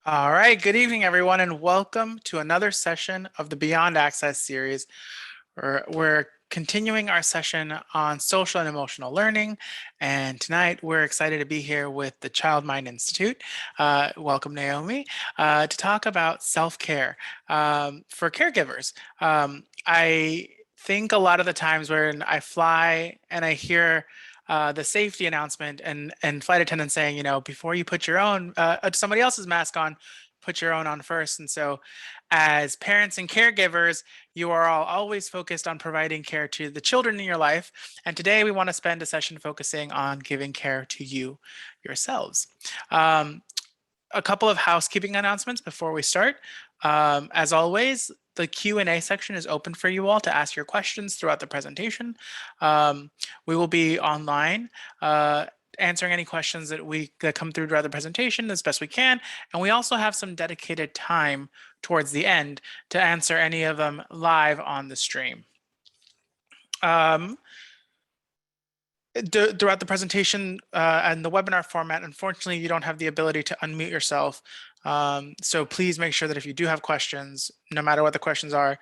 All right, good evening, everyone, and welcome to another session of the Beyond Access series. We're continuing our session on social and emotional learning, and tonight we're excited to be here with the Child Mind Institute. Welcome, Naomi, to talk about self-care for caregivers. I think a lot of the times when I fly and I hear the safety announcement and flight attendants saying, before you put your own somebody else's mask on, put your own on first. And so, as parents and caregivers, you are all always focused on providing care to the children in your life. And today, we want to spend a session focusing on giving care to you yourselves. A couple of housekeeping announcements before we start. As always, the Q&A section is open for you all to ask your questions throughout the presentation. We will be online answering any questions that come throughout the presentation as best we can. And we also have some dedicated time towards the end to answer any of them live on the stream. Throughout the presentation and the webinar format, unfortunately, you don't have the ability to unmute yourself. So please make sure that if you do have questions, no matter what the questions are,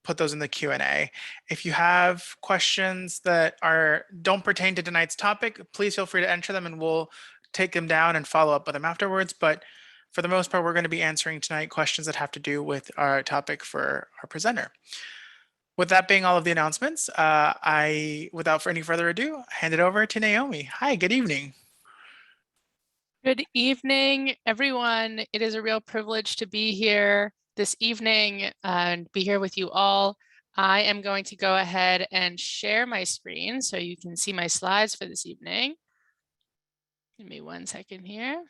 put those in the Q&A. If you have questions that don't pertain to tonight's topic, please feel free to enter them and we'll take them down and follow up with them afterwards. But for the most part, we're going to be answering tonight questions that have to do with our topic for our presenter. With that being all of the announcements, without any further ado, hand it over to Naomi. Hi, good evening. Good evening, everyone. It is a real privilege to be here this evening and be here with you all. I am going to go ahead and share my screen so you can see my slides for this evening. Give me 1 second here.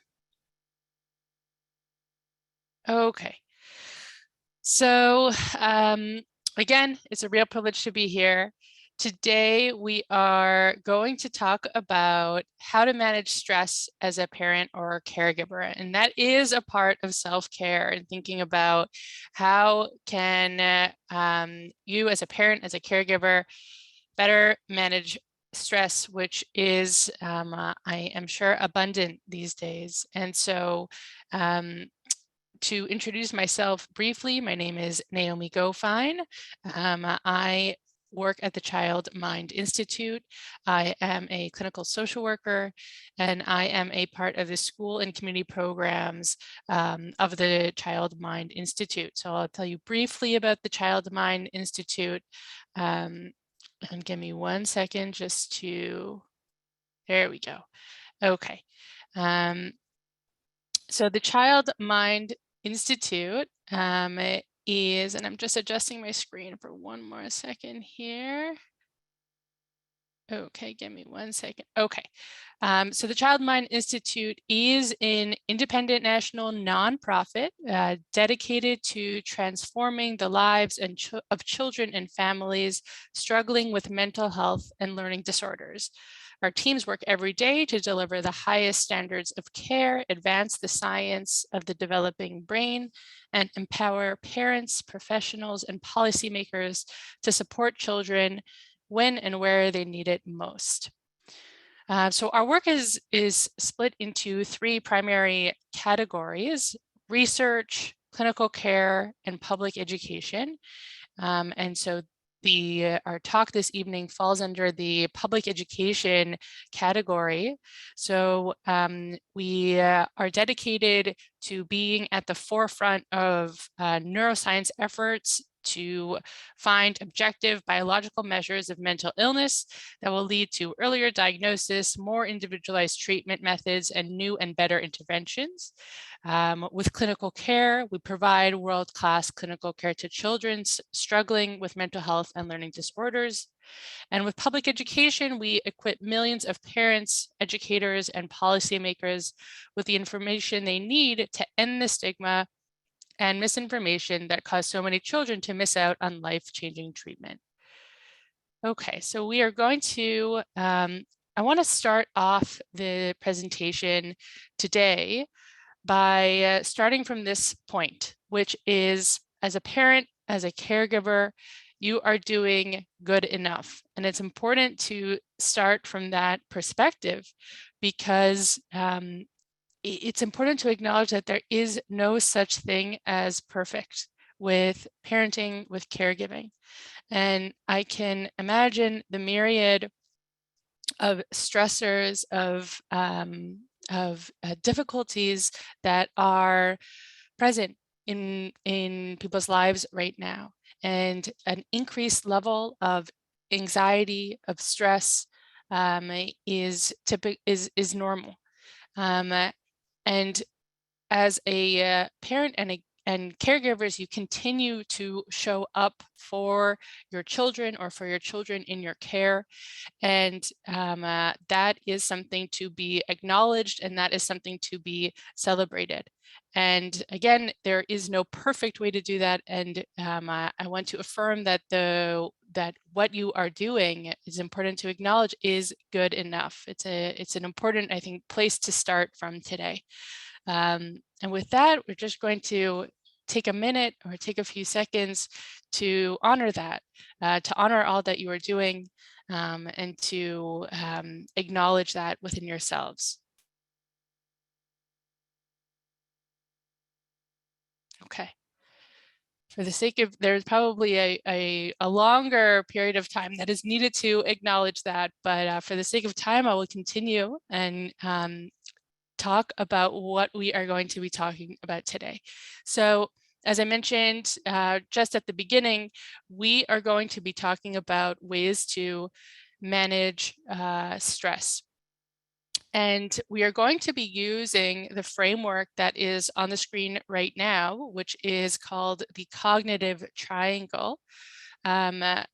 Okay. So again, it's a real privilege to be here. Today, we are going to talk about how to manage stress as a parent or a caregiver. And that is a part of self-care and thinking about how can you as a parent, as a caregiver, better manage stress, which is, I am sure, abundant these days. And so to introduce myself briefly, my name is Naomi Gofine. I work at the Child Mind Institute. I am a clinical social worker, and I am a part of the school and community programs of the Child Mind Institute. So I'll tell you briefly about the Child Mind Institute. And give me 1 second just to, there we go. Okay. So the Child Mind Institute is, and I'm just adjusting my screen for 1 more second here. Okay, give me 1 second. Okay, so the Child Mind Institute is an independent national nonprofit dedicated to transforming the lives of children and families struggling with mental health and learning disorders. Our teams work every day to deliver the highest standards of care, advance the science of the developing brain, and empower parents, professionals, and policymakers to support children when and where they need it most. So our work is split into 3 primary categories: research, clinical care, and public education. And so our talk this evening falls under the public education category. So we are dedicated to being at the forefront of neuroscience efforts to find objective biological measures of mental illness that will lead to earlier diagnosis, more individualized treatment methods, and new and better interventions. With clinical care, we provide world-class clinical care to children struggling with mental health and learning disorders. And with public education, we equip millions of parents, educators, and policymakers with the information they need to end the stigma and misinformation that cause so many children to miss out on life-changing treatment. Okay, so we are going to, I want to start off the presentation today by starting from this point, which is, as a parent, as a caregiver, you are doing good enough. And it's important to start from that perspective because it's important to acknowledge that there is no such thing as perfect with parenting, with caregiving. And I can imagine the myriad of stressors, of difficulties that are present in people's lives right now, and an increased level of anxiety, of stress, is normal. And as a parent and caregivers, you continue to show up for your children or for your children in your care. And that is something to be acknowledged, and that is something to be celebrated. And again, there is no perfect way to do that. And I want to affirm that that what you are doing is important to acknowledge is good enough. It's an important, I think, place to start from today. And with that, we're just going to take a minute or take a few seconds to honor that, to honor all that you are doing, and to acknowledge that within yourselves. Okay. For the sake of, there's probably a longer period of time that is needed to acknowledge that, but for the sake of time, I will continue and talk about what we are going to be talking about today. So, as I mentioned just at the beginning, we are going to be talking about ways to manage stress. And we are going to be using the framework that is on the screen right now, which is called the cognitive triangle. Sorry,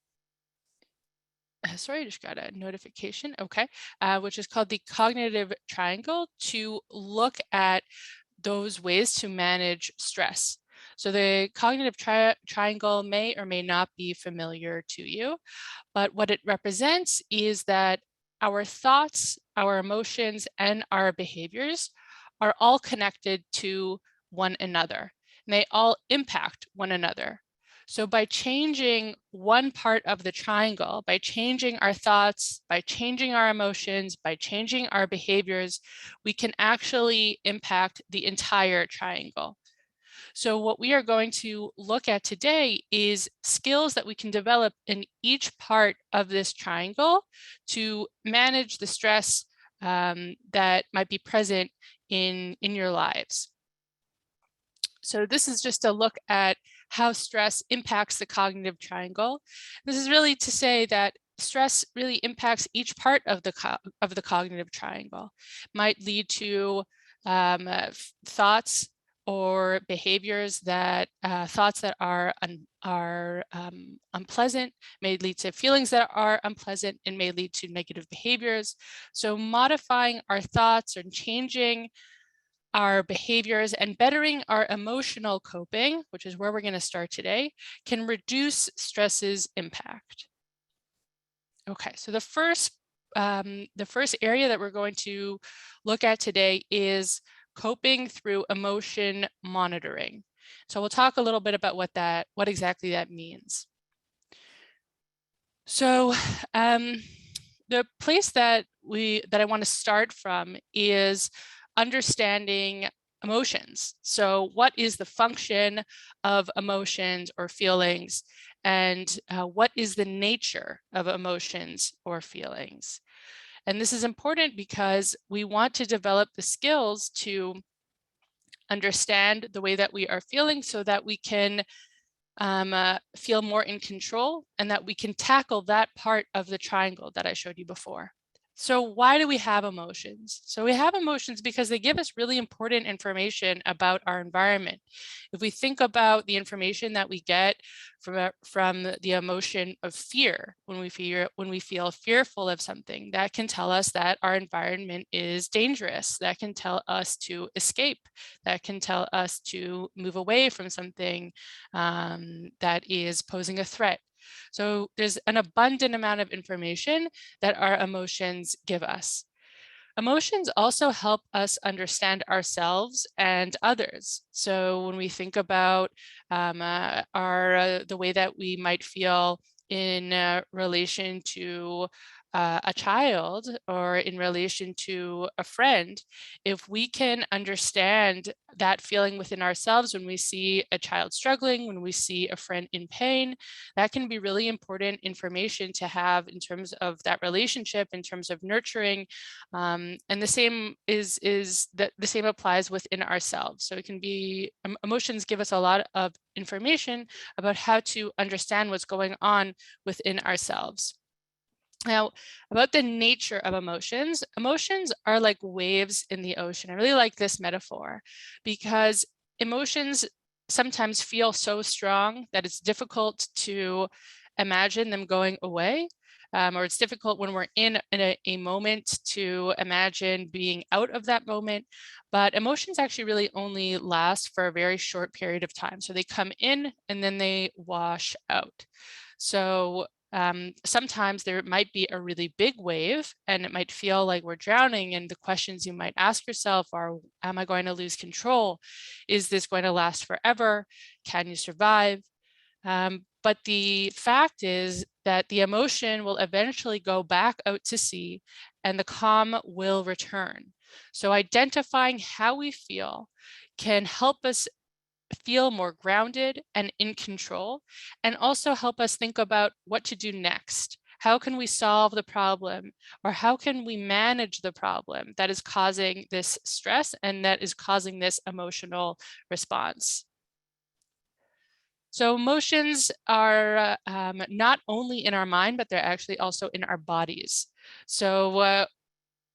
I just got a notification. Okay, which is called the cognitive triangle, to look at those ways to manage stress. So the cognitive triangle may or may not be familiar to you, but what it represents is that our thoughts, our emotions, and our behaviors are all connected to one another, and they all impact one another. So by changing one part of the triangle, by changing our thoughts, by changing our emotions, by changing our behaviors, we can actually impact the entire triangle. So what we are going to look at today is skills that we can develop in each part of this triangle to manage the stress that might be present in your lives. So this is just a look at how stress impacts the cognitive triangle. This is really to say that stress really impacts each part of the cognitive triangle. Might lead to thoughts or behaviors that thoughts that are unpleasant, may lead to feelings that are unpleasant, and may lead to negative behaviors. So modifying our thoughts and changing our behaviors and bettering our emotional coping, which is where we're going to start today, can reduce stress's impact. Okay, so the first area that we're going to look at today is coping through emotion monitoring. So we'll talk a little bit about what exactly that means. So the place that I want to start from is understanding emotions. So what is the function of emotions or feelings, and what is the nature of emotions or feelings? And this is important because we want to develop the skills to understand the way that we are feeling so that we can feel more in control, and that we can tackle that part of the triangle that I showed you before. So why do we have emotions? So we have emotions because they give us really important information about our environment. If we think about the information that we get from the emotion of fear, when we feel fearful of something, that can tell us that our environment is dangerous. That can tell us to escape. That can tell us to move away from something that is posing a threat. So there's an abundant amount of information that our emotions give us. Emotions also help us understand ourselves and others. So when we think about the way that we might feel in relation to a child or in relation to a friend, if we can understand that feeling within ourselves when we see a child struggling, when we see a friend in pain, that can be really important information to have in terms of that relationship, in terms of nurturing. And the same is that the same applies within ourselves. So it can be emotions give us a lot of information about how to understand what's going on within ourselves. Now, about the nature of emotions, emotions are like waves in the ocean. I really like this metaphor because emotions sometimes feel so strong that it's difficult to imagine them going away. Or it's difficult when we're in a moment to imagine being out of that moment. But emotions actually really only last for a very short period of time. So they come in and then they wash out. So sometimes there might be a really big wave and it might feel like we're drowning, and the questions you might ask yourself are, am I going to lose control? Is this going to last forever? Can you survive? But the fact is that the emotion will eventually go back out to sea and the calm will return. So identifying how we feel can help us feel more grounded and in control, and also help us think about what to do next. How can we solve the problem, or how can we manage the problem that is causing this stress and that is causing this emotional response? So emotions are not only in our mind, but they're actually also in our bodies. So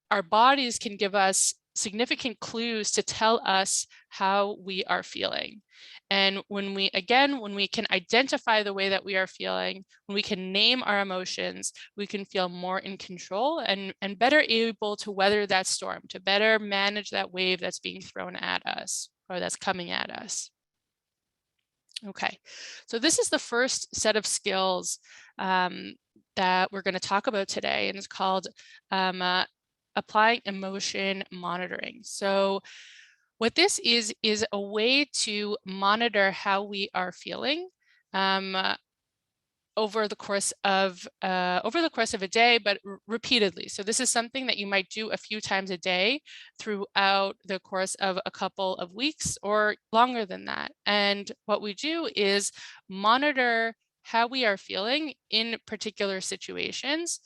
our bodies can give us significant clues to tell us how we are feeling. And when we can identify the way that we are feeling, when we can name our emotions, we can feel more in control and better able to weather that storm, to better manage that wave that's being thrown at us or that's coming at us. Okay, so this is the first set of skills that we're going to talk about today, and it's called applying emotion monitoring. So what this is a way to monitor how we are feeling over the course of a day, but repeatedly. So this is something that you might do a few times a day throughout the course of a couple of weeks or longer than that. And what we do is monitor how we are feeling in particular situations,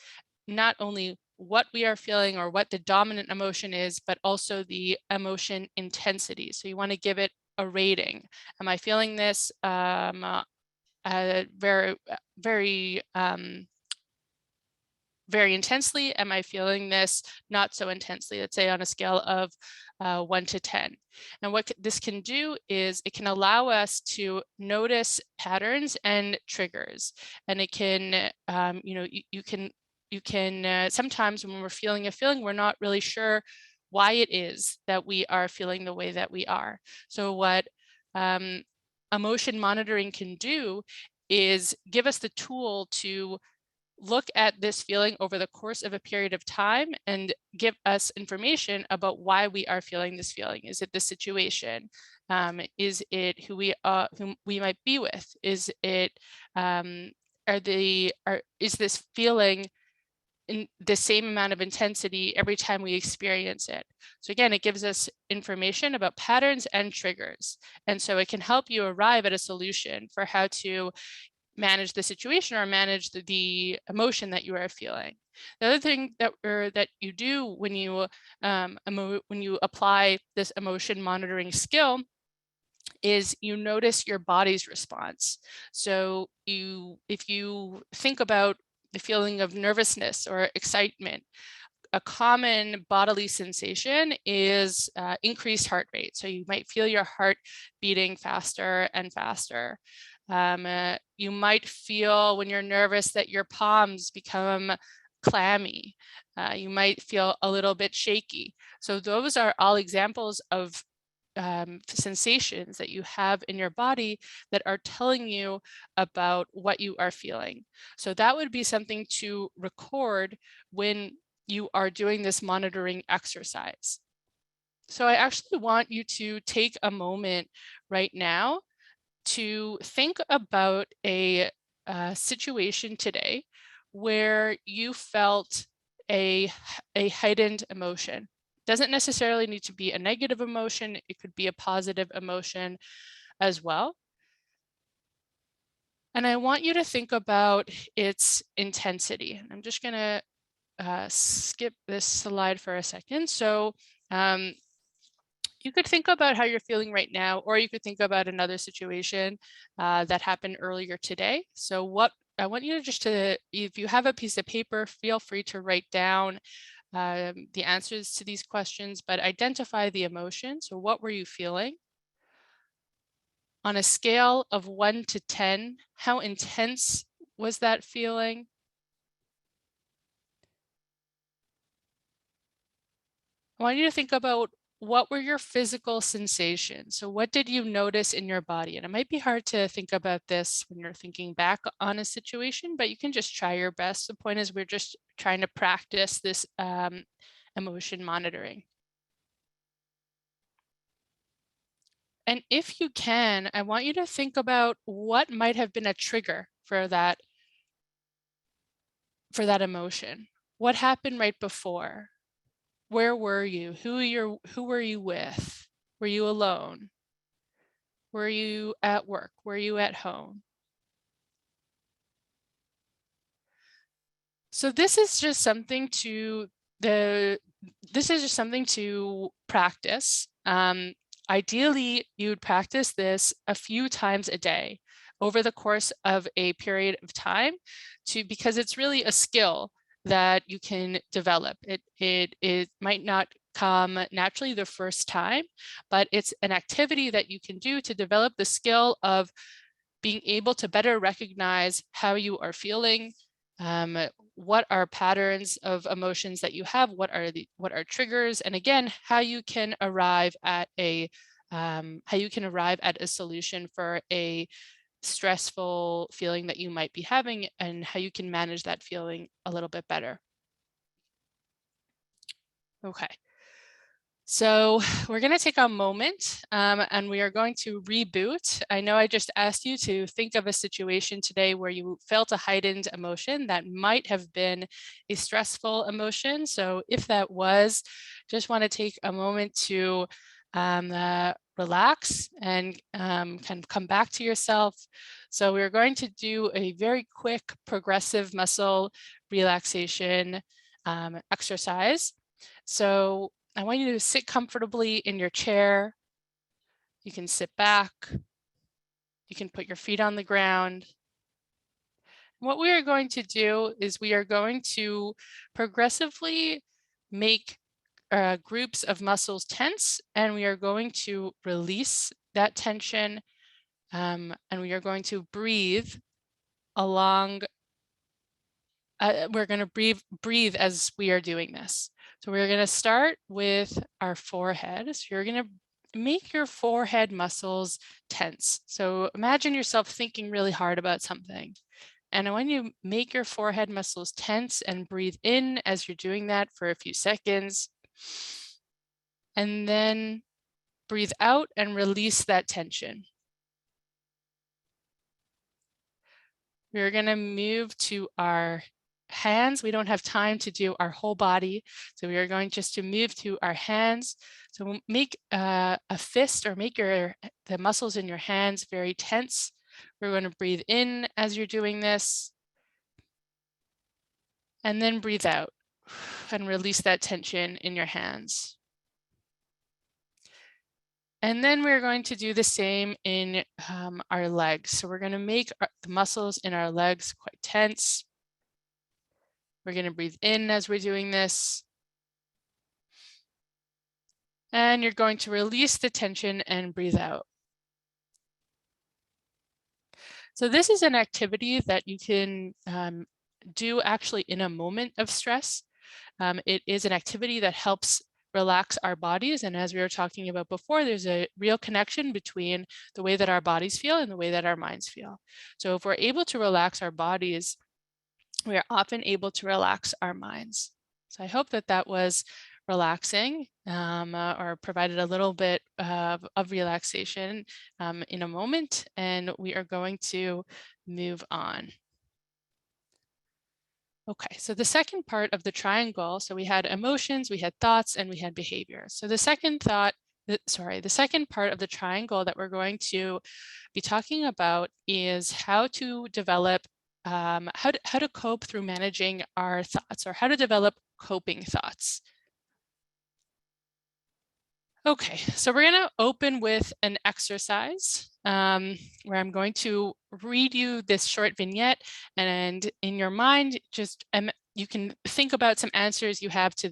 not only what we are feeling or what the dominant emotion is, but also the emotion intensity. So you want to give it a rating. Am I feeling this very very intensely? Am I feeling this not so intensely? Let's say on a scale of 1 to 10. And what this can do is it can allow us to notice patterns and triggers. And it can, you can sometimes when we're feeling a feeling, we're not really sure why it is that we are feeling the way that we are. So what um, emotion monitoring can do is give us the tool to look at this feeling over the course of a period of time and give us information about why we are feeling this feeling. Is it the situation? Is it who we might be with? Is it is this feeling in the same amount of intensity every time we experience it? So again, it gives us information about patterns and triggers. And so it can help you arrive at a solution for how to manage the situation or manage the emotion that you are feeling. The other thing that you do when you apply this emotion monitoring skill is you notice your body's response. So if you think about the feeling of nervousness or excitement, a common bodily sensation is increased heart rate. So you might feel your heart beating faster and faster. You might feel when you're nervous that your palms become clammy. You might feel a little bit shaky. So those are all examples of sensations that you have in your body that are telling you about what you are feeling. So that would be something to record when you are doing this monitoring exercise. So I actually want you to take a moment right now to think about a situation today where you felt a heightened emotion. Doesn't necessarily need to be a negative emotion. It could be a positive emotion as well. And I want you to think about its intensity. I'm just going to skip this slide for a second. So you could think about how you're feeling right now, or you could think about another situation that happened earlier today. So what I want you to just to, if you have a piece of paper, feel free to write down the answers to these questions, but identify the emotion. So what were you feeling? On a scale of 1 to 10, how intense was that feeling? I want you to think about what were your physical sensations? So what did you notice in your body? And it might be hard to think about this when you're thinking back on a situation, but you can just try your best. The point is we're just trying to practice this emotion monitoring. And if you can, I want you to think about what might have been a trigger for that emotion. What happened right before? Where were you? Who were you with? Were you alone? Were you at work? Were you at home? So this is just something to practice. Ideally, you'd practice this a few times a day over the course of a period of time because it's really a skill that you can develop. It might not come naturally the first time, but it's an activity that you can do to develop the skill of being able to better recognize how you are feeling, what are patterns of emotions that you have, what are triggers, and again, how you can arrive at a solution for a stressful feeling that you might be having, and how you can manage that feeling a little bit better. Okay. So we're going to take a moment and we are going to reboot. I know I just asked you to think of a situation today where you felt a heightened emotion that might have been a stressful emotion. So if that was, just want to take a moment to relax and kind of come back to yourself. So we're going to do a very quick progressive muscle relaxation exercise. So I want you to sit comfortably in your chair. You can sit back. You can put your feet on the ground. What we are going to do is we are going to progressively make groups of muscles tense, and we are going to release that tension, and we are going to breathe along. We're going to breathe as we are doing this. So we're going to start with our forehead. So you're going to make your forehead muscles tense. So imagine yourself thinking really hard about something. And when you make your forehead muscles tense and breathe in as you're doing that for a few seconds, and then breathe out and release that tension. We're going to move to our hands. We don't have time to do our whole body, so we are going just to move to our hands. So make a fist, or make the muscles in your hands very tense. We're going to breathe in as you're doing this, and then breathe out and release that tension in your hands. And then we're going to do the same in our legs. So we're going to make the muscles in our legs quite tense. We're going to breathe in as we're doing this. And you're going to release the tension and breathe out. So this is an activity that you can do actually in a moment of stress. It is an activity that helps relax our bodies. And as we were talking about before, there's a real connection between the way that our bodies feel and the way that our minds feel. So if we're able to relax our bodies, we are often able to relax our minds. So I hope that that was relaxing or provided a little bit of relaxation in a moment, and we are going to move on. Okay, so the second part of the triangle, so we had emotions, we had thoughts, and we had behavior. So the second part of the triangle that we're going to be talking about is how to develop, how to cope through managing our thoughts, or how to develop coping thoughts. Okay, so we're going to open with an exercise where I'm going to read you this short vignette, and in your mind, just you can think about some answers you have to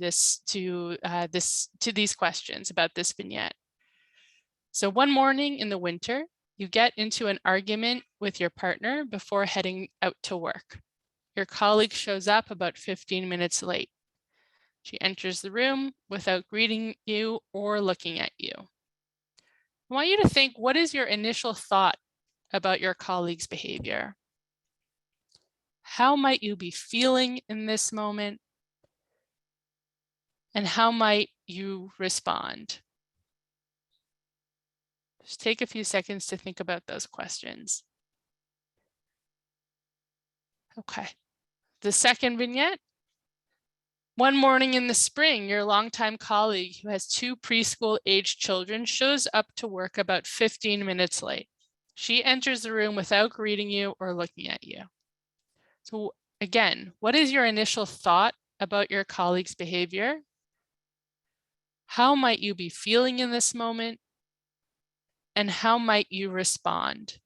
these questions about this vignette. So one morning in the winter, you get into an argument with your partner before heading out to work. Your colleague shows up about 15 minutes late. She enters the room without greeting you or looking at you. I want you to think, what is your initial thought about your colleague's behavior? How might you be feeling in this moment? And how might you respond? Just take a few seconds to think about those questions. Okay, the second vignette. One morning in the spring, your longtime colleague who has 2 preschool-aged children shows up to work about 15 minutes late. She enters the room without greeting you or looking at you. So again, what is your initial thought about your colleague's behavior? How might you be feeling in this moment? And how might you respond?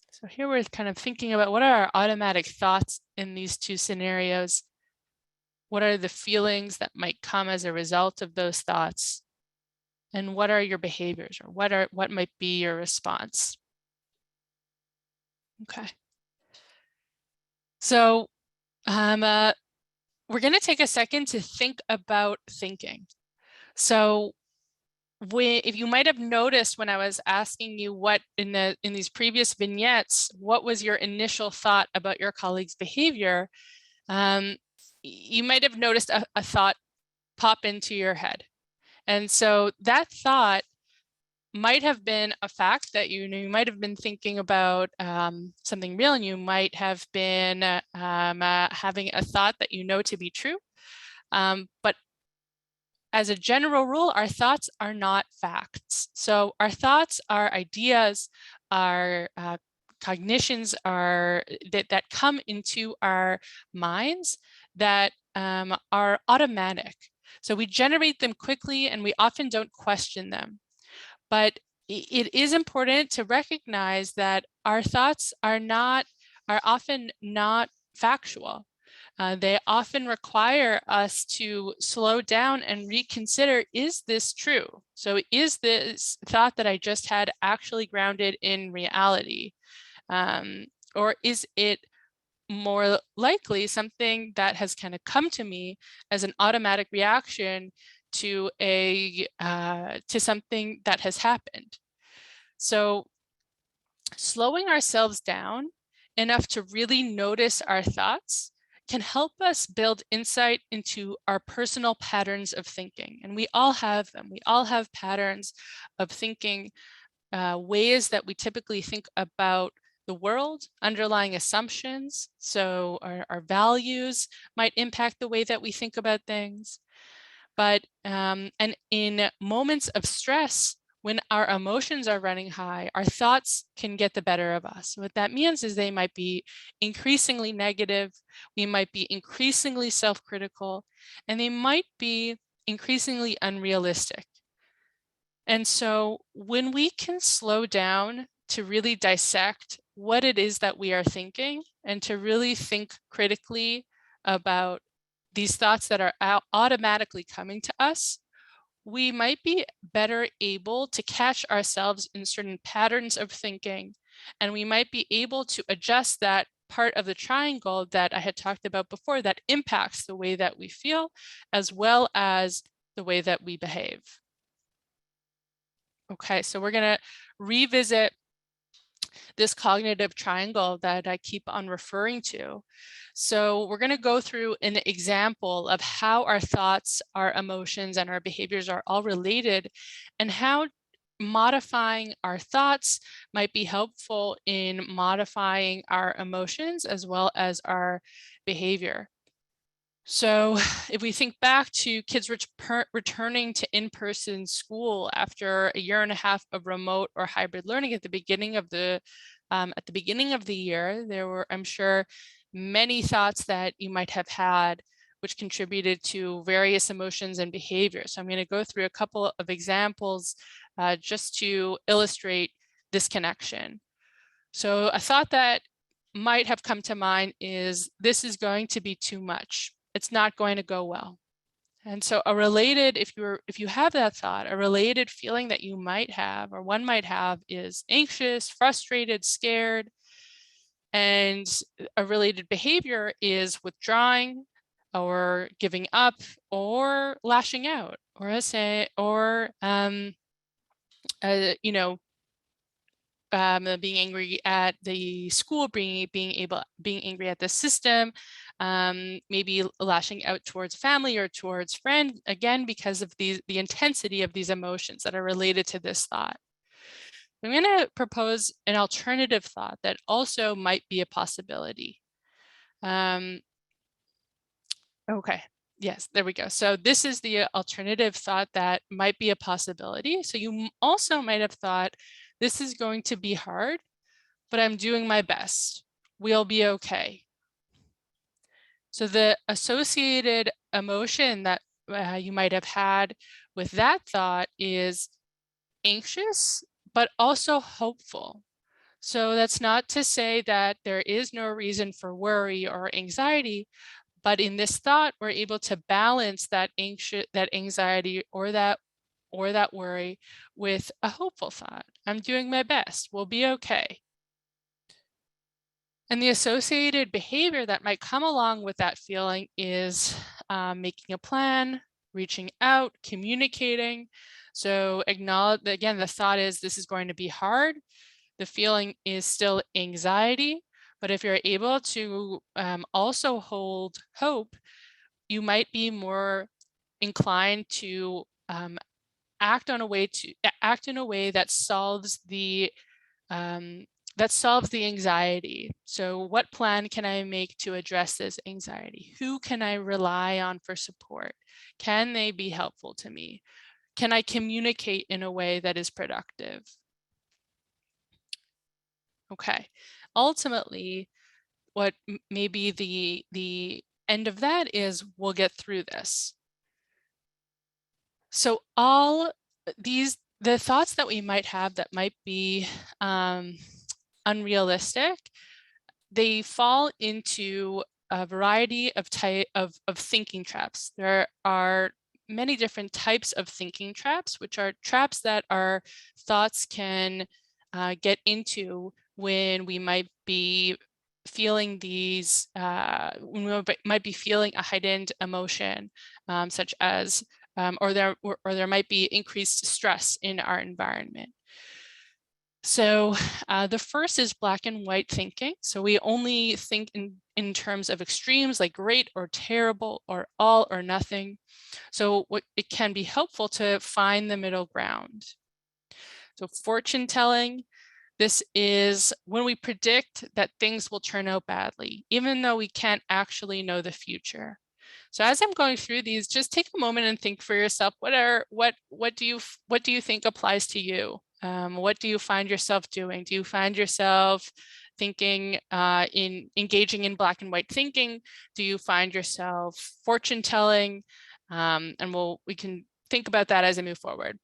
So here we're kind of thinking about, what are our automatic thoughts in these two scenarios? What are the feelings that might come as a result of those thoughts? And what are your behaviors, or what might be your response? Okay. So we're going to take a second to think about thinking. So if you might have noticed when I was asking you what in these previous vignettes, what was your initial thought about your colleague's behavior? You might have noticed a thought pop into your head. And so that thought might have been a fact that you might have been thinking about something real, and you might have been having a thought that you know to be true. But as a general rule, our thoughts are not facts. So our thoughts are ideas, our cognitions are that come into our minds that are automatic. So we generate them quickly and we often don't question them. But it is important to recognize that our thoughts are often not factual. They often require us to slow down and reconsider, is this true? So is this thought that I just had actually grounded in reality? Or is it more likely something that has kind of come to me as an automatic reaction to something that has happened? So slowing ourselves down enough to really notice our thoughts can help us build insight into our personal patterns of thinking. And we all have them. We all have patterns of thinking, ways that we typically think about the world, underlying assumptions. So our values might impact the way that we think about things. But and in moments of stress, when our emotions are running high, our thoughts can get the better of us. What that means is they might be increasingly negative, we might be increasingly self-critical, and they might be increasingly unrealistic. And so when we can slow down to really dissect what it is that we are thinking, and to really think critically about these thoughts that are automatically coming to us, we might be better able to catch ourselves in certain patterns of thinking, and we might be able to adjust that part of the triangle that I had talked about before that impacts the way that we feel as well as the way that we behave. Okay, so we're going to revisit this cognitive triangle that I keep on referring to. So we're going to go through an example of how our thoughts, our emotions, and our behaviors are all related, and how modifying our thoughts might be helpful in modifying our emotions as well as our behavior. So if we think back to kids returning to in-person school after a year and a half of remote or hybrid learning at the beginning of the year, there were, I'm sure, many thoughts that you might have had which contributed to various emotions and behaviors. So I'm going to go through a couple of examples just to illustrate this connection. So a thought that might have come to mind is, this is going to be too much. It's not going to go well. And so a related, if you have that thought, a related feeling that you might have, or one might have, is anxious, frustrated, scared. And a related behavior is withdrawing or giving up or lashing out, or being angry at the school, being angry at the system, maybe lashing out towards family or towards friend, again, because of the intensity of these emotions that are related to this thought. I'm going to propose an alternative thought that also might be a possibility. Okay, yes, there we go. So this is the alternative thought that might be a possibility. So you also might have thought, this is going to be hard, but I'm doing my best. We'll be okay. So the associated emotion that you might have had with that thought is anxious, but also hopeful. So that's not to say that there is no reason for worry or anxiety, but in this thought, we're able to balance that anxiety or that worry with a hopeful thought. I'm doing my best. We'll be okay. And the associated behavior that might come along with that feeling is making a plan, reaching out, communicating. So acknowledge, again, the thought is, this is going to be hard. The feeling is still anxiety, but if you're able to also hold hope, you might be more inclined to act in a way that solves the anxiety. So what plan can I make to address this anxiety? Who can I rely on for support? Can they be helpful to me? Can I communicate in a way that is productive? Okay. Ultimately, what maybe the end of that is, we'll get through this. So all the thoughts that we might have that might be unrealistic, they fall into a variety of thinking traps. There are many different types of thinking traps, which are traps that our thoughts can get into when we might be feeling these, when we might be feeling a heightened emotion, such as, or there might be increased stress in our environment. So the first is black and white thinking. So we only think in terms of extremes, like great or terrible or all or nothing. So it can be helpful to find the middle ground. So fortune telling, this is when we predict that things will turn out badly, even though we can't actually know the future. So as I'm going through these, just take a moment and think for yourself, what do you think applies to you? What do you find yourself doing? Do you find yourself thinking in engaging in black and white thinking? Do you find yourself fortune telling? And we can think about that as I move forward.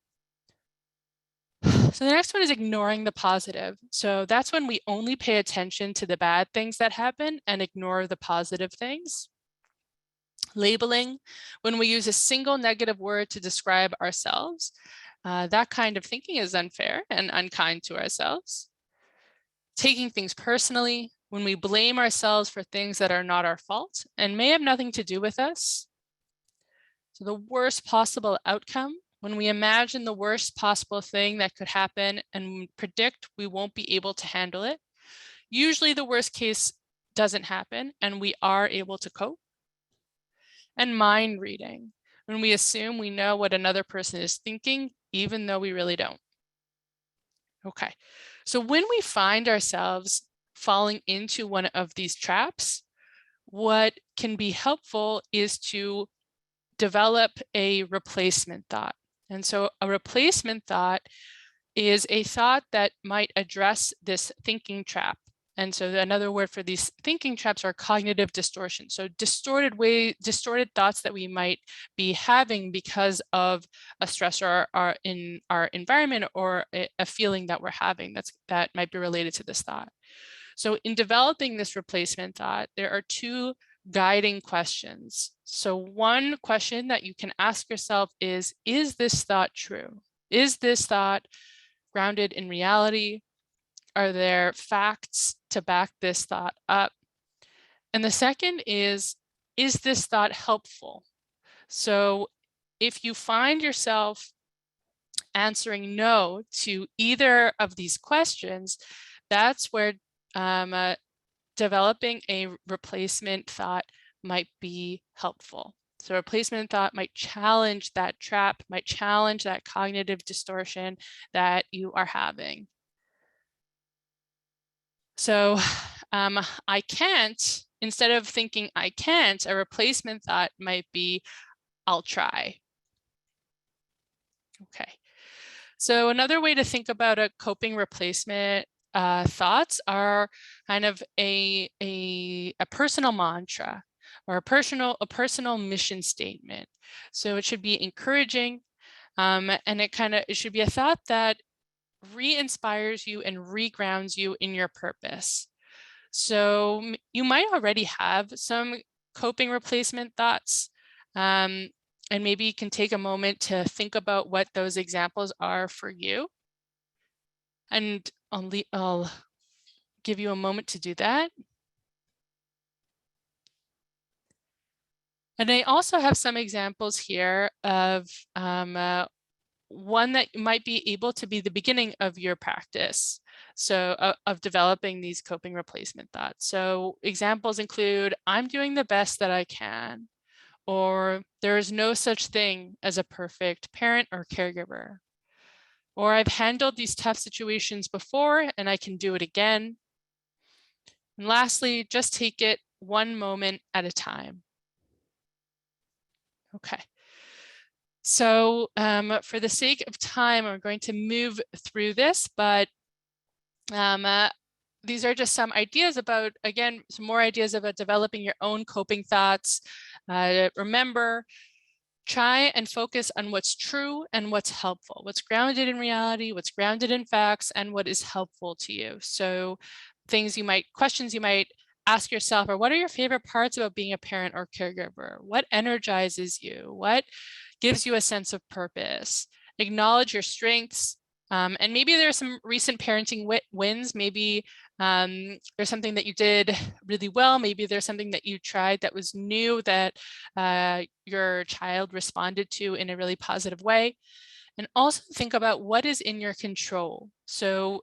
So the next one is ignoring the positive. So that's when we only pay attention to the bad things that happen and ignore the positive things. Labeling, when we use a single negative word to describe ourselves, that kind of thinking is unfair and unkind to ourselves. Taking things personally, when we blame ourselves for things that are not our fault and may have nothing to do with us. So the worst possible outcome, when we imagine the worst possible thing that could happen and predict we won't be able to handle it. Usually the worst case doesn't happen and we are able to cope. And mind reading, when we assume we know what another person is thinking, even though we really don't. Okay, so when we find ourselves falling into one of these traps, what can be helpful is to develop a replacement thought. And so a replacement thought is a thought that might address this thinking trap. And so another word for these thinking traps are cognitive distortions. So distorted thoughts that we might be having because of a stressor in our environment, or a feeling that we're having that might be related to this thought. So in developing this replacement thought, there are two guiding questions. So one question that you can ask yourself is this thought true? Is this thought grounded in reality? Are there facts to back this thought up? And the second is this thought helpful? So if you find yourself answering no to either of these questions, that's where developing a replacement thought might be helpful. So replacement thought might challenge that trap, might challenge that cognitive distortion that you are having. So I can't, instead of thinking I can't, a replacement thought might be I'll try. Okay. So another way to think about a coping replacement thoughts are kind of a personal mantra, or a personal mission statement. So it should be encouraging, and it should be a thought that re-inspires you and re-grounds you in your purpose. So you might already have some coping replacement thoughts, and maybe you can take a moment to think about what those examples are for you. And I'll give you a moment to do that. And I also have some examples here of one that might be able to be the beginning of your practice. So of developing these coping replacement thoughts. So examples include, I'm doing the best that I can, or there is no such thing as a perfect parent or caregiver, or I've handled these tough situations before and I can do it again. And lastly, just take it one moment at a time. Okay. So for the sake of time, I'm going to move through this, but these are just some ideas about, again, some more ideas about developing your own coping thoughts. Remember, try and focus on what's true and what's helpful, what's grounded in reality, what's grounded in facts, and what is helpful to you. So questions you might ask yourself are, what are your favorite parts about being a parent or caregiver? What energizes you? What gives you a sense of purpose? Acknowledge your strengths. And maybe there's some recent parenting wins. Maybe there's something that you did really well. Maybe there's something that you tried that was new that your child responded to in a really positive way. And also think about what is in your control. So,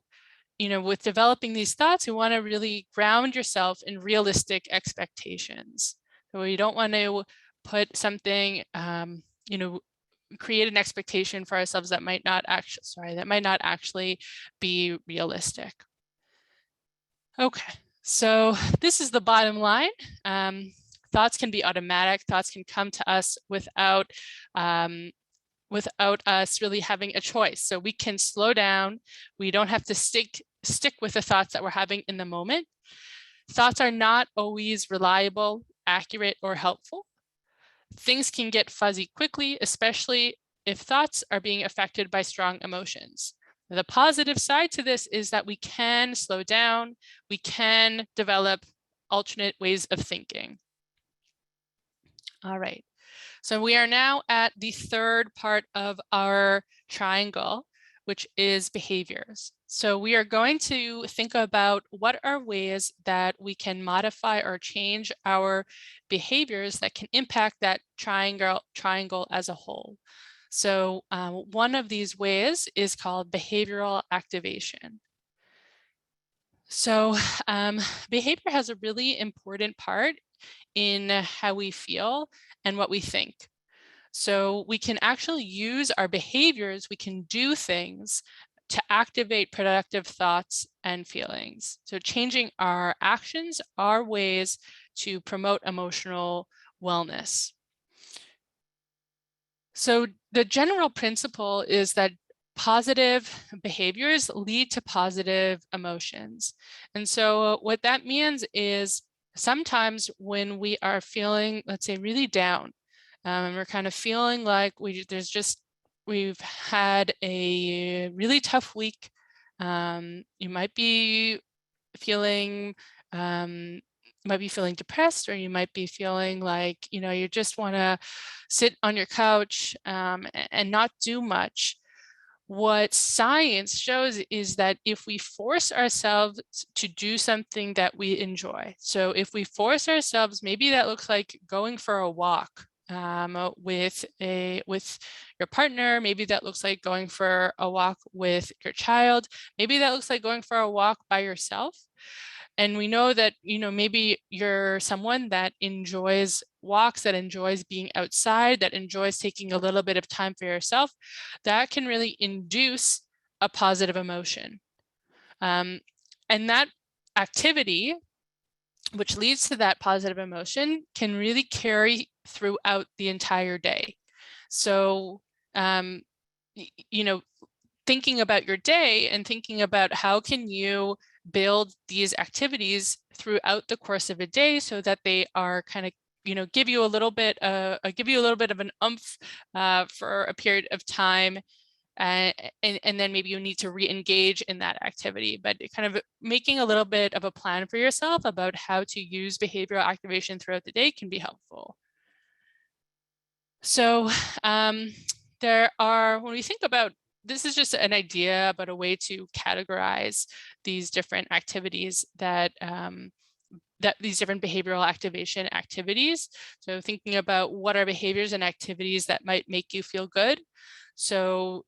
with developing these thoughts, you want to really ground yourself in realistic expectations. So you don't want to put something, create an expectation for ourselves that might not actually be realistic. Okay, so this is the bottom line. Thoughts can be automatic. Thoughts can come to us without us really having a choice. So we can slow down. We don't have to stick with the thoughts that we're having in the moment. Thoughts are not always reliable, accurate, or helpful. Things can get fuzzy quickly, especially if thoughts are being affected by strong emotions. The positive side to this is that we can slow down, we can develop alternate ways of thinking. All right, so we are now at the third part of our triangle, which is behaviors. So we are going to think about what are ways that we can modify or change our behaviors that can impact that triangle as a whole. So one of these ways is called behavioral activation. So behavior has a really important part in how we feel and what we think. So we can actually use our behaviors, we can do things to activate productive thoughts and feelings. So changing our actions are ways to promote emotional wellness. So the general principle is that positive behaviors lead to positive emotions. And so what that means is sometimes when we are feeling, let's say, really down, and we're kind of feeling like we've had a really tough week. You might be feeling depressed, or you might be feeling like, you just want to sit on your couch and not do much. What science shows is that if we force ourselves to do something that we enjoy, so if we force ourselves, maybe that looks like going for a walk with your partner, maybe that looks like going for a walk with your child, maybe that looks like going for a walk by yourself. And we know that, maybe you're someone that enjoys walks, that enjoys being outside, that enjoys taking a little bit of time for yourself. That can really induce a positive emotion. And that activity, which leads to that positive emotion, can really carry throughout the entire day. So, thinking about your day and thinking about how can you build these activities throughout the course of a day so that they are kind of give you a little bit of an oomph for a period of time, and then maybe you need to re-engage in that activity, but kind of making a little bit of a plan for yourself about how to use behavioral activation throughout the day can be helpful. So when we think about, this is just an idea about a way to categorize these different activities that these different behavioral activation activities. So thinking about what are behaviors and activities that might make you feel good. So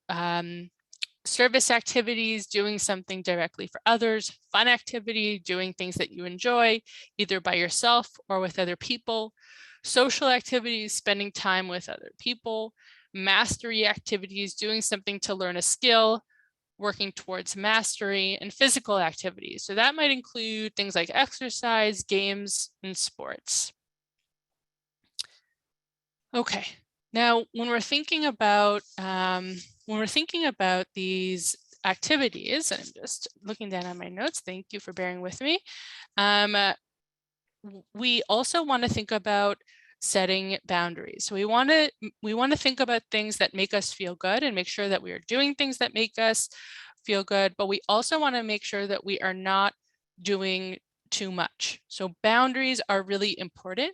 service activities, doing something directly for others, fun activity, doing things that you enjoy, either by yourself or with other people, social activities, spending time with other people, mastery activities, doing something to learn a skill, working towards mastery, and physical activities. So that might include things like exercise, games, and sports. Okay, now when we're thinking about these activities, and I'm just looking down on my notes, thank you for bearing with me. We also want to think about setting boundaries. So we want to think about things that make us feel good and make sure that we are doing things that make us feel good, but we also want to make sure that we are not doing too much. So boundaries are really important,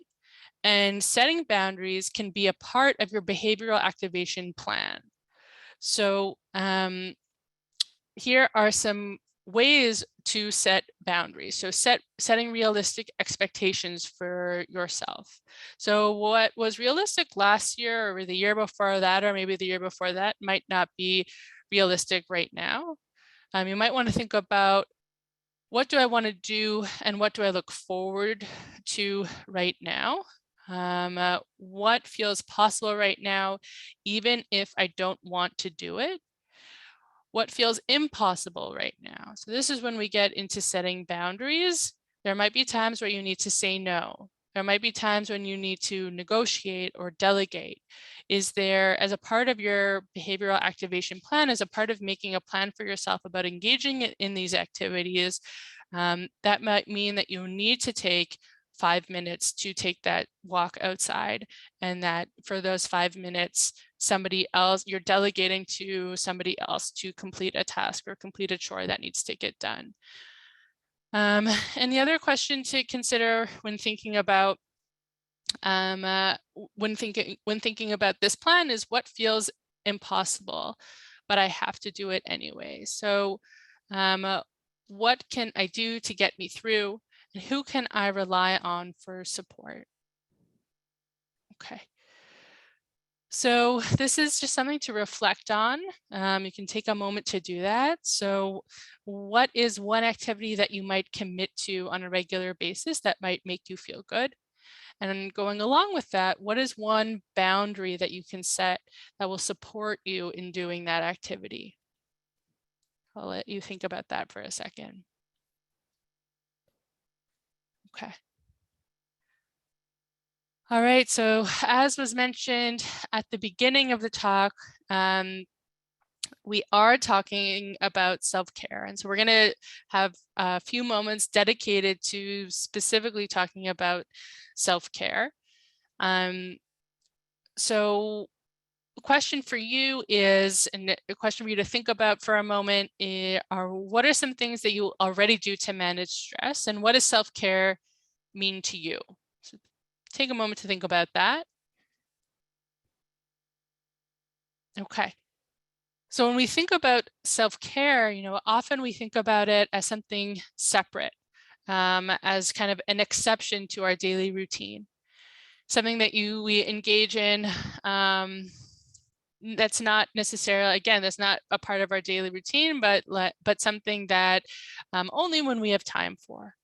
and setting boundaries can be a part of your behavioral activation plan. So here are some ways to set boundaries. So setting realistic expectations for yourself. So what was realistic last year or the year before that, or maybe the year before that, might not be realistic right now. You might want to think about, what do I want to do and what do I look forward to right now? What feels possible right now, even if I don't want to do it? What feels impossible right now? So this is when we get into setting boundaries. There might be times where you need to say no. There might be times when you need to negotiate or delegate. Is there, as a part of your behavioral activation plan, as a part of making a plan for yourself about engaging in these activities, that might mean that you need to take 5 minutes to take that walk outside, and that for those 5 minutes, somebody else, you're delegating to somebody else to complete a task or complete a chore that needs to get done. And the other question to consider when thinking about when thinking about this plan is, what feels impossible, but I have to do it anyway. So what can I do to get me through, and who can I rely on for support? Okay. So this is just something to reflect on. You can take a moment to do that. So what is one activity that you might commit to on a regular basis that might make you feel good? And going along with that, what is one boundary that you can set that will support you in doing that activity? I'll let you think about that for a second. Okay. All right, so as was mentioned at the beginning of the talk, we are talking about self-care. And so we're going to have a few moments dedicated to specifically talking about self-care. So the question for you is, and a question for you to think about for a moment, are what are some things that you already do to manage stress, and what does self-care mean to you? So take a moment to think about that. Okay. So when we think about self-care, often we think about it as something separate, as kind of an exception to our daily routine, something that we engage in. That's not necessarily, again, that's not a part of our daily routine, but something that only when we have time for.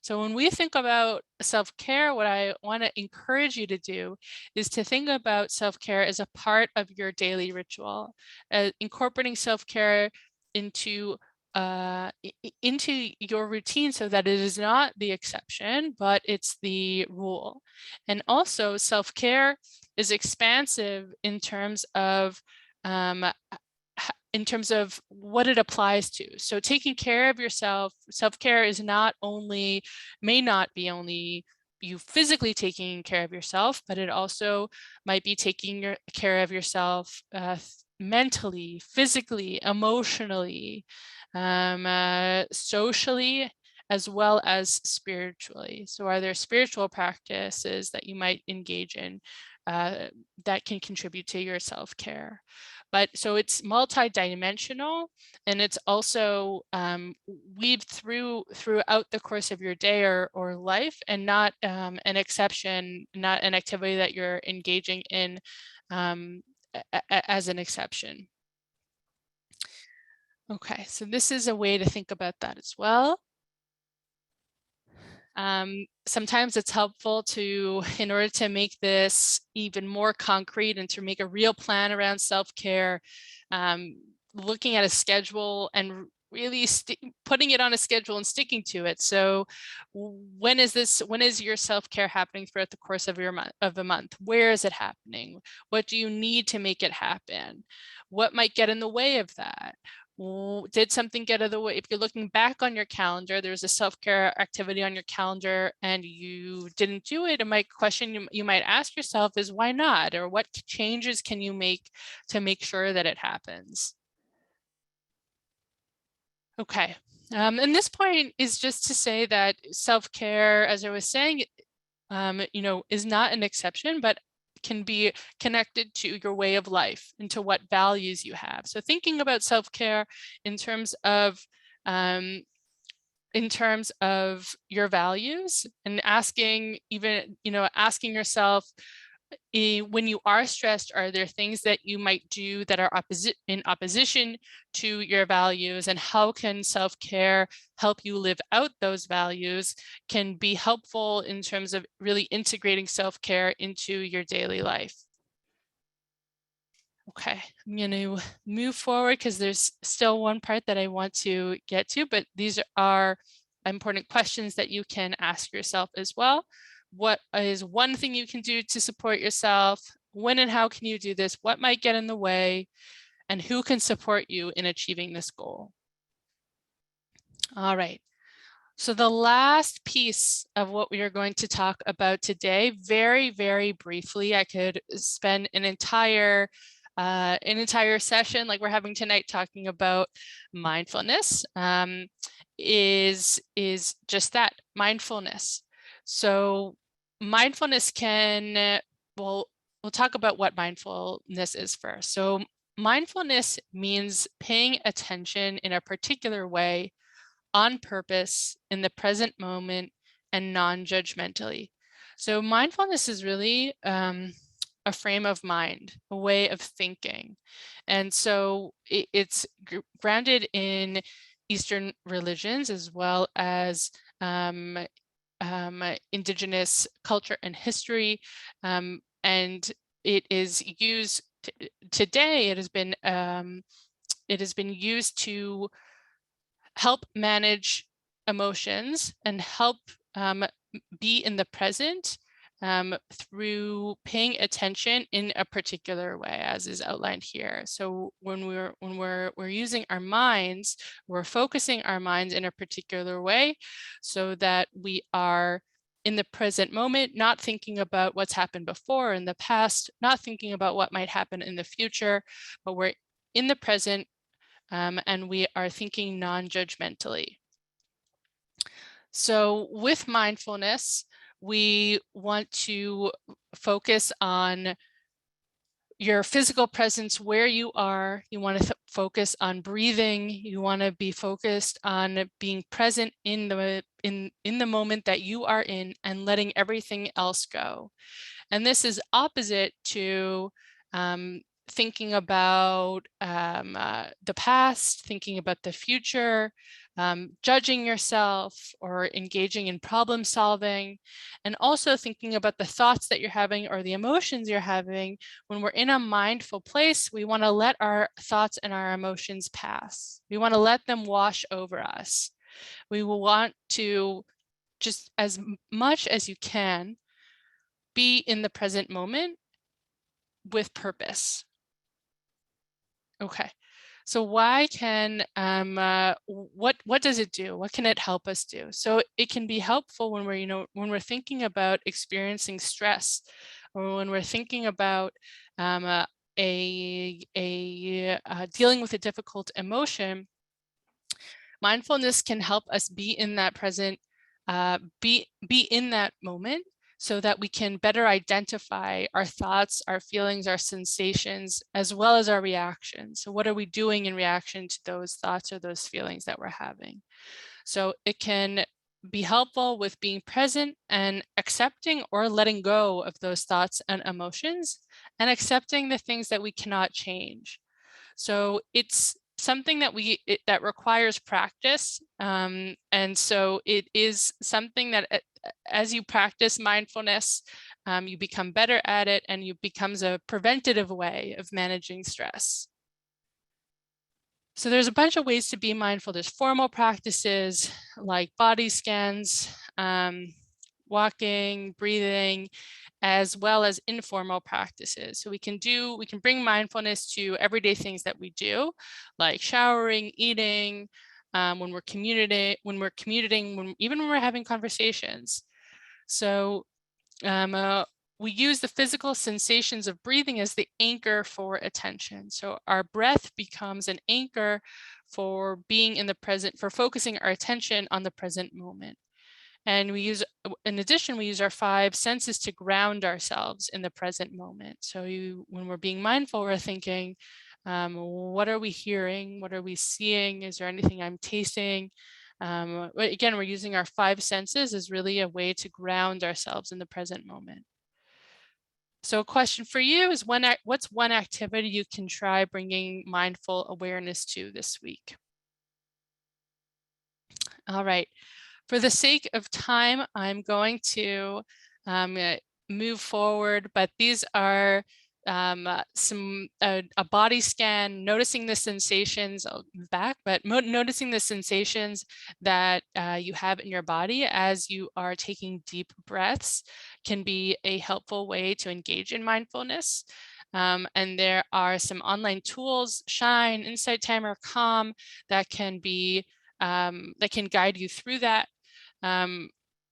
So when we think about self-care, what I want to encourage you to do is to think about self-care as a part of your daily ritual, incorporating self-care into your routine so that it is not the exception, but it's the rule. And also self-care is expansive in terms of what it applies to. So taking care of yourself, self-care is may not be only you physically taking care of yourself, but it also might be taking care of yourself mentally, physically, emotionally, socially, as well as spiritually. So are there spiritual practices that you might engage in that can contribute to your self-care? But so it's multi-dimensional, and it's also weaved throughout the course of your day or life, and not an exception, not an activity that you're engaging in as an exception. Okay, so this is a way to think about that as well. Sometimes it's helpful in order to make this even more concrete and to make a real plan around self-care, looking at a schedule and really putting it on a schedule and sticking to it. So when is your self-care happening throughout the course of the month? Where is it happening? What do you need to make it happen? What might get in the way of that? Did something get out of the way? If you're looking back on your calendar, there's a self-care activity on your calendar and you didn't do it, and my question you might ask yourself is, why not? Or what changes can you make to make sure that it happens? Okay, and this point is just to say that self-care, as I was saying, is not an exception, but can be connected to your way of life and to what values you have. So thinking about self-care in terms of your values, and asking yourself, when you are stressed, are there things that you might do that are in opposition to your values, and how can self-care help you live out those values, can be helpful in terms of really integrating self-care into your daily life. Okay, I'm going to move forward because there's still one part that I want to get to, but these are important questions that you can ask yourself as well. What is one thing you can do to support yourself? When and how can you do this? What might get in the way? And who can support you in achieving this goal? All right. So the last piece of what we are going to talk about today, very, very briefly, I could spend an entire session like we're having tonight talking about mindfulness, is just that, mindfulness. So mindfulness we'll talk about what mindfulness is first. So mindfulness means paying attention in a particular way, on purpose, in the present moment, and non-judgmentally. So mindfulness is really a frame of mind, a way of thinking. And so it's grounded in Eastern religions, as well as indigenous culture and history. And it is used today, it has been used to help manage emotions and help be in the present through paying attention in a particular way, as is outlined here. So when we're using our minds, we're focusing our minds in a particular way so that we are in the present moment, not thinking about what's happened before in the past, not thinking about what might happen in the future, but we're in the present and we are thinking non-judgmentally. So with mindfulness, we want to focus on your physical presence where you are. You want to focus on breathing. You want to be focused on being present in the moment that you are in and letting everything else go. And this is opposite to thinking about the past, thinking about the future, judging yourself or engaging in problem solving, and also thinking about the thoughts that you're having or the emotions you're having. When we're in a mindful place, we want to let our thoughts and our emotions pass. We want to let them wash over us. We will want to, just as much as you can, be in the present moment with purpose. Okay, so why can, what does it do? What can it help us do? So it can be helpful when we're, when we're thinking about experiencing stress, or when we're thinking about dealing with a difficult emotion. Mindfulness can help us be in that present, be in that moment, so that we can better identify our thoughts, our feelings, our sensations, as well as our reactions. So what are we doing in reaction to those thoughts or those feelings that we're having? So it can be helpful with being present and accepting or letting go of those thoughts and emotions, and accepting the things that we cannot change. So it's something that that requires practice. And so it is something that as you practice mindfulness, you become better at it, and it becomes a preventative way of managing stress. So there's a bunch of ways to be mindful. There's formal practices like body scans, walking, breathing, as well as informal practices. So we can bring mindfulness to everyday things that we do, like showering, eating, when we're commuting, even when we're having conversations. So we use the physical sensations of breathing as the anchor for attention. So our breath becomes an anchor for being in the present, for focusing our attention on the present moment. And in addition, we use our 5 senses to ground ourselves in the present moment. So when we're being mindful, we're thinking, what are we hearing? What are we seeing? Is there anything I'm tasting? Again, we're using our 5 senses as really a way to ground ourselves in the present moment. So a question for you is, what's one activity you can try bringing mindful awareness to this week? All right. For the sake of time, I'm going to move forward, but these are a body scan, noticing the sensations. I'll move back, but noticing the sensations that you have in your body as you are taking deep breaths can be a helpful way to engage in mindfulness. And there are some online tools, Shine, Insight Timer, Calm, that can guide you through that.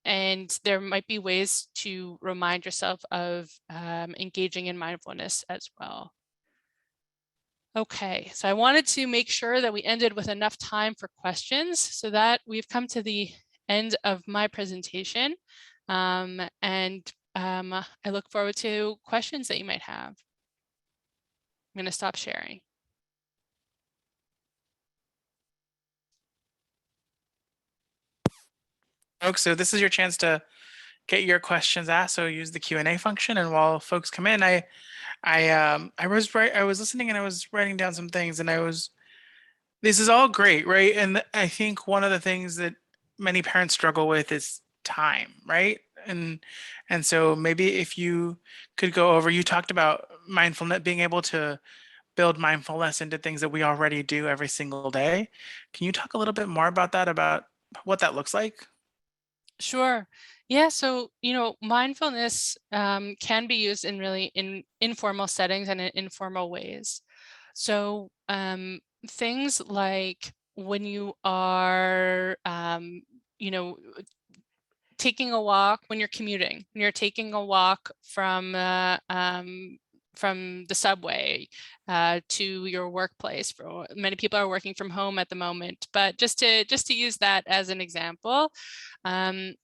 And there might be ways to remind yourself of engaging in mindfulness as well. Okay, so I wanted to make sure that we ended with enough time for questions, so that we've come to the end of my presentation. I look forward to questions that you might have. I'm going to stop sharing. Folks, so this is your chance to get your questions asked. So use the Q&A function, and while folks come in, I was listening and I was writing down some things, and this is all great, right? And I think one of the things that many parents struggle with is time, right? And so maybe if you could go over, you talked about mindfulness, being able to build mindfulness into things that we already do every single day. Can you talk a little bit more about that, about what that looks like? Sure. Yeah. So, mindfulness can be used in really informal settings and in informal ways. So, things like when you are, you know, taking a walk, when you're commuting, when you're taking a walk from the subway to your workplace. For many people are working from home at the moment, but just to use that as an example, um,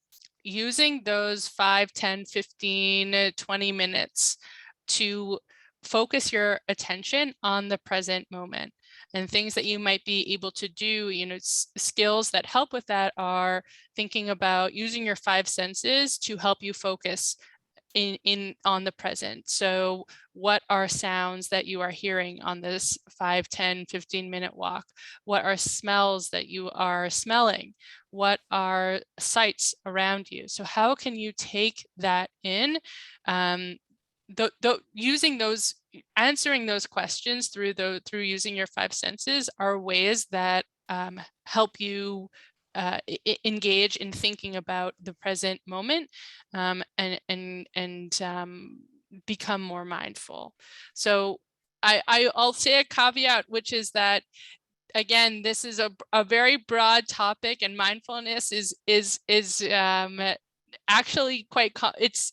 using those 5, 10, 15, 20 minutes to focus your attention on the present moment. And things that you might be able to do, skills that help with that are thinking about using your 5 senses to help you focus in on the present. So what are sounds that you are hearing on this 5, 10, 15-minute walk? What are smells that you are smelling? What are sights around you? So how can you take that in? Using those, answering those questions through using your 5 senses are ways that help you engage in thinking about the present moment, and become more mindful. So I'll say a caveat, which is that, again, this is a very broad topic, and mindfulness is actually quite it's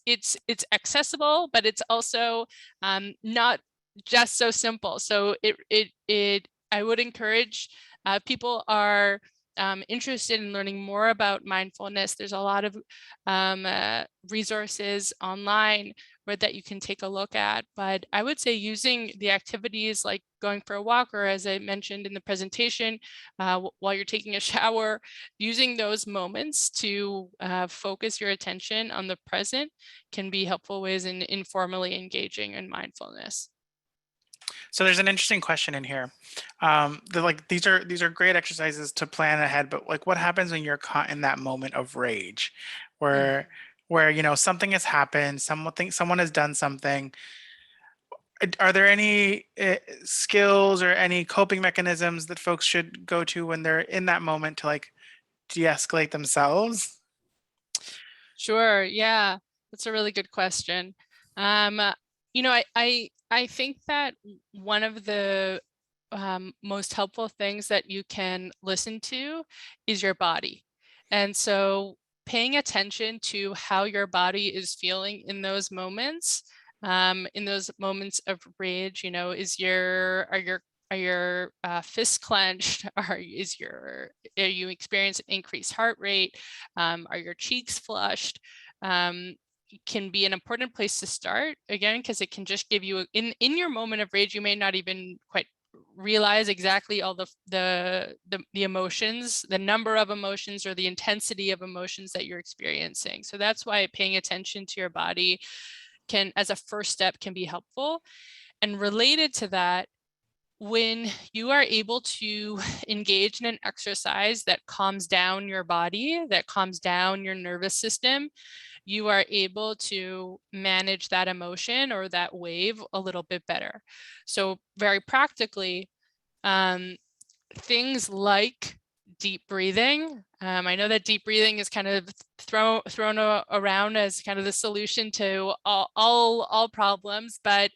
accessible, but it's also not just so simple. So it I would encourage people are interested in learning more about mindfulness. There's a lot of resources online that you can take a look at. But I would say using the activities like going for a walk, or as I mentioned in the presentation, while you're taking a shower, using those moments to focus your attention on the present can be helpful ways in informally engaging in mindfulness. So there's an interesting question in here. Like these are great exercises to plan ahead, but like what happens when you're caught in that moment of rage, Mm. where something has happened, someone has done something. Are there any skills or any coping mechanisms that folks should go to when they're in that moment to like de-escalate themselves? Sure. Yeah, that's a really good question. I think that one of the most helpful things that you can listen to is your body. And so paying attention to how your body is feeling in those moments of rage, are your fists clenched? Are you experiencing increased heart rate? Are your cheeks flushed? Can be an important place to start, again, because it can just give you in your moment of rage, you may not even quite realize exactly all the emotions, the number of emotions, or the intensity of emotions that you're experiencing. So that's why paying attention to your body can, as a first step, can be helpful. And related to that, when you are able to engage in an exercise that calms down your body, that calms down your nervous system, you are able to manage that emotion or that wave a little bit better. So very practically, things like deep breathing. I know that deep breathing is kind of thrown around as kind of the solution to all problems, but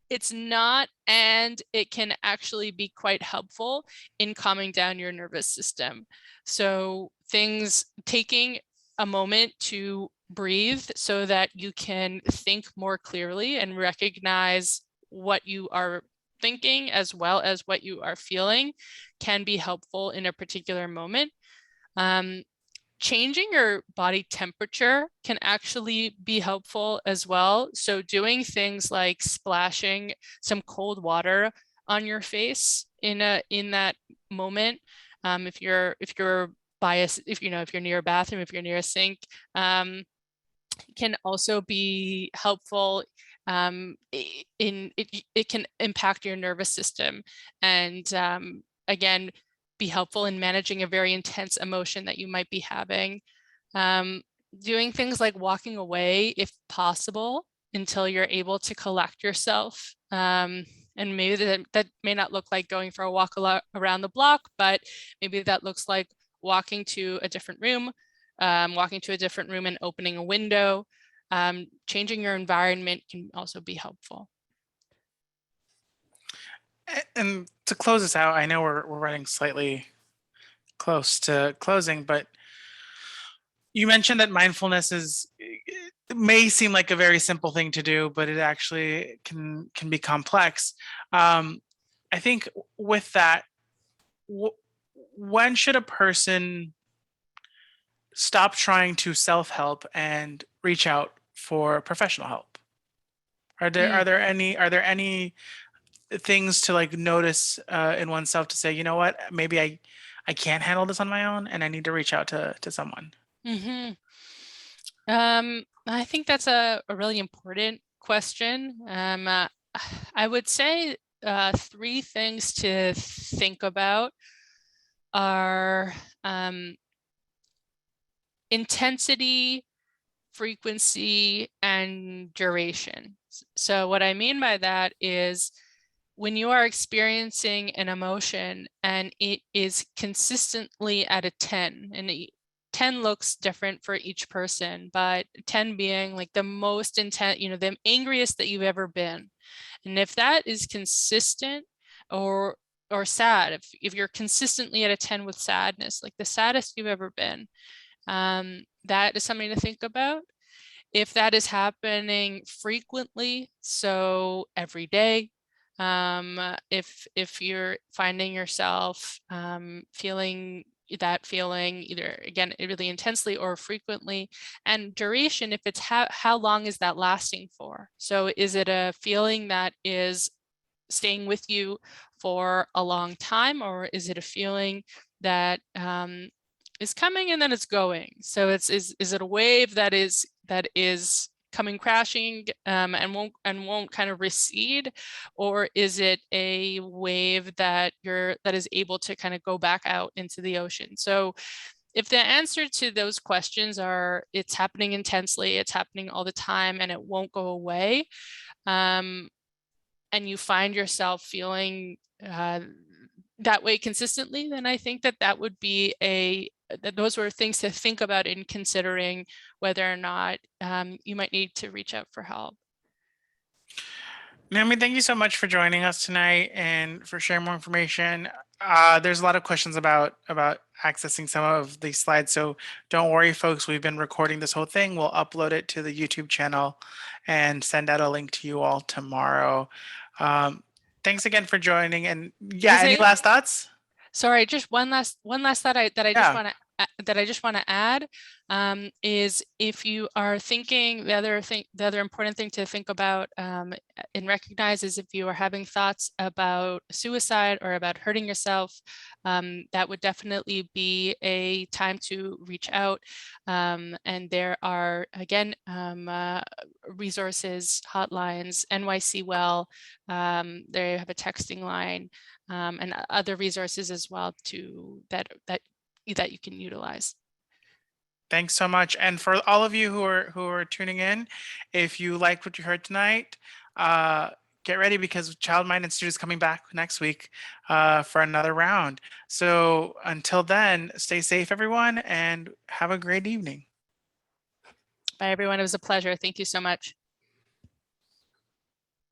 it's not, and it can actually be quite helpful in calming down your nervous system. So taking a moment to breathe so that you can think more clearly and recognize what you are thinking as well as what you are feeling can be helpful in a particular moment. Changing your body temperature can actually be helpful as well. So doing things like splashing some cold water on your face in that moment, if you're biased, if you're near a bathroom, if you're near a sink, can also be helpful. It can impact your nervous system, and again, be helpful in managing a very intense emotion that you might be having. Doing things like walking away if possible until you're able to collect yourself. And maybe that may not look like going for a walk around the block, but maybe that looks like walking to a different room, and opening a window. Changing your environment can also be helpful. And to close this out, I know we're running slightly close to closing, but you mentioned that mindfulness it may seem like a very simple thing to do, but it actually can be complex. I think with that, when should a person stop trying to self-help and reach out for professional help? Are there any things to like notice in oneself to say, you know what, maybe I can't handle this on my own and I need to reach out to someone? Mm-hmm. I think that's a really important question. I would say 3 things to think about are intensity, frequency, and duration. So what I mean by that is when you are experiencing an emotion and it is consistently at a 10, and 10 looks different for each person, but 10 being like the most intense, the angriest that you've ever been. And if that is consistent, or sad, if you're consistently at a 10 with sadness, like the saddest you've ever been, that is something to think about. If that is happening frequently, so every day, if you're finding yourself feeling that feeling either, again, really intensely or frequently, and duration, if it's how long is that lasting for? So is it a feeling that is staying with you for a long time, or is it a feeling that is coming and then it's going? So is it a wave that is coming crashing and won't kind of recede, or is it a wave that is able to kind of go back out into the ocean? So if the answer to those questions are it's happening intensely, it's happening all the time, and it won't go away, and you find yourself feeling that way consistently, then I think that would be those were things to think about in considering whether or not you might need to reach out for help. Naomi, thank you so much for joining us tonight and for sharing more information. There's a lot of questions about accessing some of these slides, so don't worry, folks. We've been recording this whole thing. We'll upload it to the YouTube channel and send out a link to you all tomorrow. Thanks again for joining. And yeah, any last thoughts? Sorry, just one last thought that I just Yeah. want to add is, if you are thinking, the other important thing to think about and recognize is if you are having thoughts about suicide or about hurting yourself, that would definitely be a time to reach out. And there are, again, resources, hotlines, NYC Well, they have a texting line, and other resources as well that you can utilize. Thanks so much. And for all of you who are tuning in, if you liked what you heard tonight, get ready because Child Mind Institute is coming back next week for another round. So until then, stay safe, everyone, and have a great evening. Bye, everyone. It was a pleasure. Thank you so much.